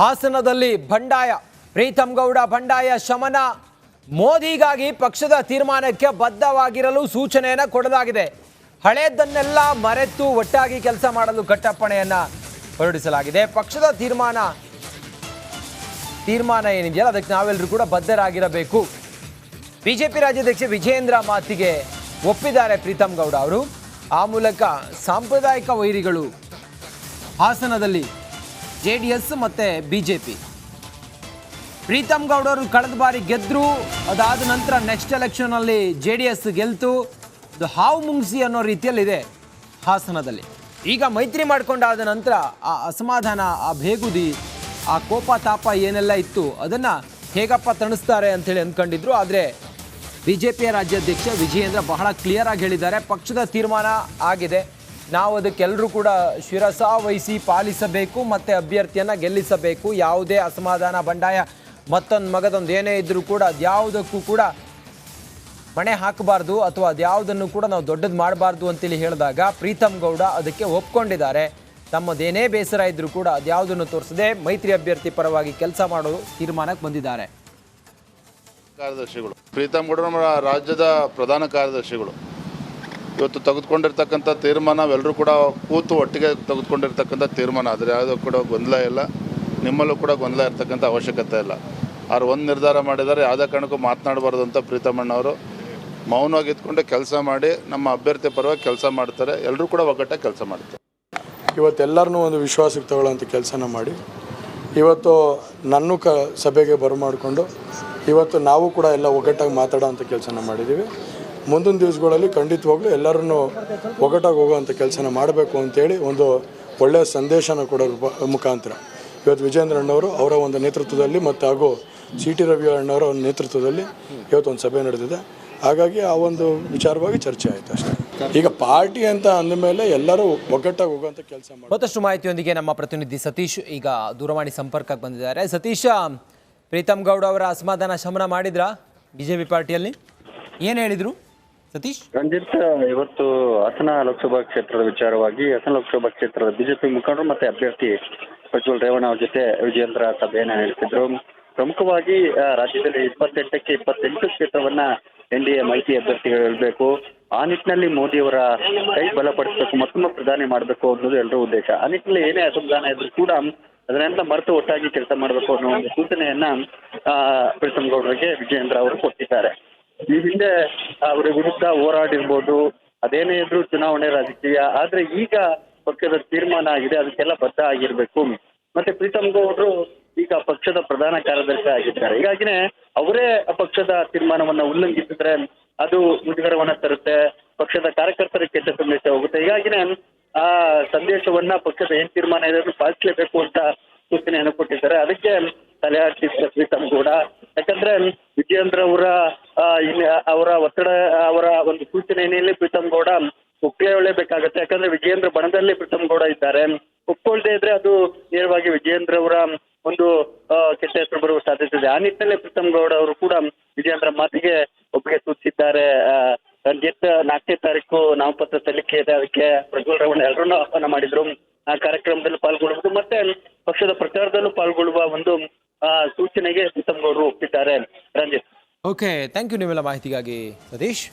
ಹಾಸನದಲ್ಲಿ ಬಂಡಾಯ, ಪ್ರೀತಂ ಗೌಡ ಬಂಡಾಯ ಶಮನ. ಮೋದಿಗಾಗಿ ಪಕ್ಷದ ತೀರ್ಮಾನಕ್ಕೆ ಬದ್ಧವಾಗಿರಲು ಸೂಚನೆಯನ್ನು ಕೊಡಲಾಗಿದೆ. ಹಳೆಯದನ್ನೆಲ್ಲ ಮರೆತು ಒಟ್ಟಾಗಿ ಕೆಲಸ ಮಾಡಲು ಕಟ್ಟಪ್ಪಣೆಯನ್ನ ಹೊರಡಿಸಲಾಗಿದೆ. ಪಕ್ಷದ ತೀರ್ಮಾನ ಏನಿದೆಯಲ್ಲ ಅದಕ್ಕೆ ನಾವೆಲ್ಲರೂ ಕೂಡ ಬದ್ಧರಾಗಿರಬೇಕು. ಬಿಜೆಪಿ ರಾಜ್ಯಾಧ್ಯಕ್ಷ ವಿಜಯೇಂದ್ರ ಮಾತಿಗೆ ಒಪ್ಪಿದ್ದಾರೆ ಪ್ರೀತಂ ಗೌಡ ಅವರು. ಆ ಮೂಲಕ ಸಾಂಪ್ರದಾಯಿಕ ವೈರಿಗಳು ಹಾಸನದಲ್ಲಿ JDS ಮತ್ತು ಬಿಜೆಪಿ. ಪ್ರೀತಂ ಗೌಡ ಅವರು ಕಳೆದ ಬಾರಿ ಗೆದ್ದರು. ಅದಾದ ನಂತರ ನೆಕ್ಸ್ಟ್ ಎಲೆಕ್ಷನಲ್ಲಿ JDS ಗೆಲ್ತು. ಇದು ಹಾವು ಮುಂಗ್ಸಿ ಅನ್ನೋ ರೀತಿಯಲ್ಲಿದೆ ಹಾಸನದಲ್ಲಿ. ಈಗ ಮೈತ್ರಿ ಮಾಡಿಕೊಂಡಾದ ನಂತರ ಆ ಅಸಮಾಧಾನ, ಆ ಬೇಗುದಿ, ಆ ಕೋಪ ತಾಪ ಏನೆಲ್ಲ ಇತ್ತು ಅದನ್ನು ಹೇಗಪ್ಪ ತಣಿಸ್ತಾರೆ ಅಂಥೇಳಿ ಅಂದ್ಕೊಂಡಿದ್ರು. ಆದರೆ ಬಿಜೆಪಿಯ ರಾಜ್ಯಾಧ್ಯಕ್ಷ ವಿಜಯೇಂದ್ರ ಬಹಳ ಕ್ಲಿಯರ್ ಆಗಿ ಹೇಳಿದ್ದಾರೆ, ಪಕ್ಷದ ತೀರ್ಮಾನ ಆಗಿದೆ, ನಾವು ಅದಕ್ಕೆಲ್ಲರೂ ಕೂಡ ಶಿರಸ ವಹಿಸಿ ಪಾಲಿಸಬೇಕು ಮತ್ತು ಅಭ್ಯರ್ಥಿಯನ್ನು ಗೆಲ್ಲಿಸಬೇಕು. ಯಾವುದೇ ಅಸಮಾಧಾನ, ಬಂಡಾಯ, ಮಗದೊಂದು ಏನೇ ಇದ್ದರೂ ಕೂಡ ಅದ್ಯಾವುದಕ್ಕೂ ಕೂಡ ಮಣೆ ಹಾಕಬಾರ್ದು ಅಥವಾ ಅದ್ಯಾವುದನ್ನು ಕೂಡ ನಾವು ದೊಡ್ಡದು ಮಾಡಬಾರ್ದು ಅಂತೇಳಿ ಹೇಳಿದಾಗ ಪ್ರೀತಂ ಗೌಡ ಅದಕ್ಕೆ ಒಪ್ಕೊಂಡಿದ್ದಾರೆ. ತಮ್ಮದೇನೇ ಬೇಸರ ಇದ್ದರೂ ಕೂಡ ಅದ್ಯಾವುದನ್ನು ತೋರಿಸದೆ ಮೈತ್ರಿ ಅಭ್ಯರ್ಥಿ ಪರವಾಗಿ ಕೆಲಸ ಮಾಡೋ ತೀರ್ಮಾನಕ್ಕೆ ಬಂದಿದ್ದಾರೆ. ಕಾರ್ಯದರ್ಶಿಗಳು ಪ್ರೀತಂ ಗೌಡ ನಮ್ಮ ರಾಜ್ಯದ ಪ್ರಧಾನ ಕಾರ್ಯದರ್ಶಿಗಳು ಇವತ್ತು ತೆಗೆದುಕೊಂಡಿರ್ತಕ್ಕಂಥ ತೀರ್ಮಾನ ನಾವೆಲ್ಲರೂ ಕೂಡ ಕೂತು ಒಟ್ಟಿಗೆ ತೆಗೆದುಕೊಂಡಿರ್ತಕ್ಕಂಥ ತೀರ್ಮಾನ. ಆದರೆ ಯಾವುದೂ ಕೂಡ ಗೊಂದಲ ಇಲ್ಲ, ನಿಮ್ಮಲ್ಲೂ ಕೂಡ ಗೊಂದಲ ಇರ್ತಕ್ಕಂಥ ಅವಶ್ಯಕತೆ ಇಲ್ಲ. ಅವ್ರು ಒಂದು ನಿರ್ಧಾರ ಮಾಡಿದ್ದಾರೆ, ಯಾವುದೇ ಕಾರಣಕ್ಕೂ ಮಾತನಾಡಬಾರ್ದು ಅಂತ ಪ್ರೀತಮಣ್ಣವರು ಮೌನವಾಗಿ ಇದ್ಕೊಂಡು ಕೆಲಸ ಮಾಡಿ ನಮ್ಮ ಅಭ್ಯರ್ಥಿ ಪರವಾಗಿ ಕೆಲಸ ಮಾಡ್ತಾರೆ. ಎಲ್ಲರೂ ಕೂಡ ಒಗ್ಗಟ್ಟಾಗಿ ಕೆಲಸ ಮಾಡ್ತಾರೆ. ಇವತ್ತೆಲ್ಲರನ್ನೂ ಒಂದು ವಿಶ್ವಾಸಕ್ಕೆ ತಗೊಳ್ಳೋಂಥ ಕೆಲಸನ ಮಾಡಿ ಇವತ್ತು ನನ್ನೂ ಸಭೆಗೆ ಬರಮಾಡಿಕೊಂಡು ಇವತ್ತು ನಾವು ಕೂಡ ಎಲ್ಲ ಒಗ್ಗಟ್ಟಾಗಿ ಮಾತಾಡೋ ಅಂಥ ಕೆಲಸನ ಮಾಡಿದ್ದೀವಿ. ಮುಂದಿನ ದಿವಸಗಳಲ್ಲಿ ಖಂಡಿತವಾಗ್ಲೂ ಎಲ್ಲರನ್ನೂ ಒಗ್ಗಟ್ಟಾಗಿ ಹೋಗೋವಂಥ ಕೆಲಸನ ಮಾಡಬೇಕು ಅಂತೇಳಿ ಒಂದು ಒಳ್ಳೆಯ ಸಂದೇಶನ ಕೊಡೋದ್ರ ಮುಖಾಂತರ ಇವತ್ತು ವಿಜೇಂದ್ರ ಅಣ್ಣವರು ಅವರ ಒಂದು ನೇತೃತ್ವದಲ್ಲಿ ಮತ್ತು ಹಾಗೂ CT ರವಿ ಅಣ್ಣವರ ಒಂದು ನೇತೃತ್ವದಲ್ಲಿ ಇವತ್ತೊಂದು ಸಭೆ ನಡೆದಿದೆ. ಹಾಗಾಗಿ ಆ ಒಂದು ವಿಚಾರವಾಗಿ ಚರ್ಚೆ ಆಯಿತು ಅಷ್ಟೇ. ಈಗ ಪಾರ್ಟಿ ಅಂತ ಅಂದಮೇಲೆ ಎಲ್ಲರೂ ಒಗ್ಗಟ್ಟಾಗಿ ಹೋಗುವಂಥ ಕೆಲಸ ಮಾಡಿ. ಮತ್ತಷ್ಟು ಮಾಹಿತಿಯೊಂದಿಗೆ ನಮ್ಮ ಪ್ರತಿನಿಧಿ ಸತೀಶ್ ಈಗ ದೂರವಾಣಿ ಸಂಪರ್ಕಕ್ಕೆ ಬಂದಿದ್ದಾರೆ. ಸತೀಶ, ಪ್ರೀತಂ ಗೌಡ ಅವರ ಅಸಮಾಧಾನ ಶಮನ ಮಾಡಿದ್ರಾ ಬಿಜೆಪಿ ಪಾರ್ಟಿಯಲ್ಲಿ? ಏನು ಹೇಳಿದರು ಸತೀಶ್? ರಂಜಿತ್, ಇವತ್ತು ಹಾಸನ ಲೋಕಸಭಾ ಕ್ಷೇತ್ರದ ವಿಚಾರವಾಗಿ ಹಾಸನ ಲೋಕಸಭಾ ಕ್ಷೇತ್ರದ ಬಿಜೆಪಿ ಮುಖಂಡರು ಮತ್ತೆ ಅಭ್ಯರ್ಥಿ ಪ್ರಜ್ವಲ್ ರೇವಣ್ಣ ಅವರ ಜೊತೆ ವಿಜಯೇಂದ್ರ ಸಭೆಯನ್ನು ನಡೆಸಿದ್ರು. ಪ್ರಮುಖವಾಗಿ ರಾಜ್ಯದಲ್ಲಿ 28ಕ್ಕೆ 28 ಕ್ಷೇತ್ರವನ್ನ NDA ಮೈತ್ರಿ ಅಭ್ಯರ್ಥಿಗಳು ಗೆಲ್ಲಬೇಕು, ಆ ನಿಟ್ಟಿನಲ್ಲಿ ಮೋದಿಯವರ ಕೈ ಬಲಪಡಿಸಬೇಕು, ಮತ್ತೊಮ್ಮೆ ಪ್ರಧಾನಿ ಮಾಡಬೇಕು ಅನ್ನೋದು ಎಲ್ಲರ ಉದ್ದೇಶ. ಆ ನಿಟ್ಟಿನಲ್ಲಿ ಏನೇ ಅಸಮಾಧಾನ ಇದ್ರೂ ಕೂಡ ಅದನ್ನೆಲ್ಲ ಮರೆತು ಒಟ್ಟಾಗಿ ಕೆಲಸ ಮಾಡಬೇಕು ಅನ್ನೋ ಒಂದು ಸೂಚನೆಯನ್ನ ಪ್ರೀತಂ ಗೌಡರಿಗೆ ವಿಜಯೇಂದ್ರ ಅವರು ಕೊಟ್ಟಿದ್ದಾರೆ. ಈ ಹಿಂದೆ ಅವರ ವಿರುದ್ಧ ಹೋರಾಡಿರ್ಬೋದು, ಅದೇನೇ ಇದ್ರು ಚುನಾವಣೆ ರಾಜಕೀಯ, ಆದ್ರೆ ಈಗ ಪಕ್ಷದ ತೀರ್ಮಾನ ಆಗಿದೆ, ಅದಕ್ಕೆಲ್ಲ ಬದ್ಧ ಆಗಿರ್ಬೇಕು. ಮತ್ತೆ ಪ್ರೀತಂ ಗೌಡರು ಈಗ ಪಕ್ಷದ ಪ್ರಧಾನ ಕಾರ್ಯದರ್ಶಿ ಆಗಿದ್ದಾರೆ. ಹೀಗಾಗಿನೇ ಅವರೇ ಪಕ್ಷದ ತೀರ್ಮಾನವನ್ನ ಉಲ್ಲಂಘಿಸಿದ್ರೆ ಅದು ಮುಜುಗರವನ್ನ ತರುತ್ತೆ, ಪಕ್ಷದ ಕಾರ್ಯಕರ್ತರ ಕೆಟ್ಟ ಸಂದೇಶ ಹೋಗುತ್ತೆ. ಹೀಗಾಗಿನೇ ಆ ಸಂದೇಶವನ್ನ ಪಕ್ಷದ ಏನ್ ತೀರ್ಮಾನ ಇದೆ ಅದನ್ನು ಪಾಲಿಸಲೇಬೇಕು ಅಂತ ಸೂಚನೆಯನ್ನು ಕೊಟ್ಟಿದ್ದಾರೆ. ಅದಕ್ಕೆ ತಲೆ ಹಾಕಿದ್ದಾರೆ ಪ್ರೀತಂ ಗೌಡ. ಯಾಕಂದ್ರೆ ವಿಜಯೇಂದ್ರ ಅವರ ಒತ್ತಡ, ಅವರ ಒಂದು ಸೂಚನೆಯಲ್ಲಿ ಪ್ರೀತಂ ಗೌಡ ಒಪ್ಪಿಕೊಳ್ಳೇಬೇಕಾಗತ್ತೆ. ಯಾಕಂದ್ರೆ ವಿಜಯೇಂದ್ರ ಬಣದಲ್ಲಿ ಪ್ರೀತಂ ಗೌಡ ಇದ್ದಾರೆ. ಒಪ್ಕೊಳ್ದೇ ಇದ್ರೆ ಅದು ನೇರವಾಗಿ ವಿಜಯೇಂದ್ರ ಅವರ ಒಂದು ಕೆಟ್ಟ ಹೆಸರು ಬರುವ ಸಾಧ್ಯತೆ ಇದೆ. ಆ ನಿಟ್ಟಿನಲ್ಲಿ ಪ್ರೀತಂ ಗೌಡ ಅವರು ಕೂಡ ವಿಜಯೇಂದ್ರ ಮಾತಿಗೆ ಒಪ್ಪಿಗೆ ಸೂಚಿಸಿದ್ದಾರೆ. ರಂಜಿತ್, 4ನೇ ತಾರೀಕು ನಾಮಪತ್ರ ಸಲ್ಲಿಕೆ ಇದೆ, ಅದಕ್ಕೆ ಪ್ರಜ್ವಲ್ ರೇವಣ್ಣ ಎಲ್ಲರನ್ನೂ ಆಹ್ವಾನ ಮಾಡಿದ್ರು. ಆ ಕಾರ್ಯಕ್ರಮದಲ್ಲಿ ಪಾಲ್ಗೊಳ್ಳುವುದು ಮತ್ತೆ ಪಕ್ಷದ ಪ್ರಚಾರದಲ್ಲೂ ಪಾಲ್ಗೊಳ್ಳುವ ಒಂದು ಸೂಚನೆಗೆ ಪ್ರೀತಂ ಗೌಡರು ಒಪ್ಪಿದ್ದಾರೆ. ರಂಜಿತ್, ಓಕೆ, ಥ್ಯಾಂಕ್ ಯು ನಿಮ್ಮೆಲ್ಲ ಮಾಹಿತಿಗಾಗಿ ಸತೀಶ್.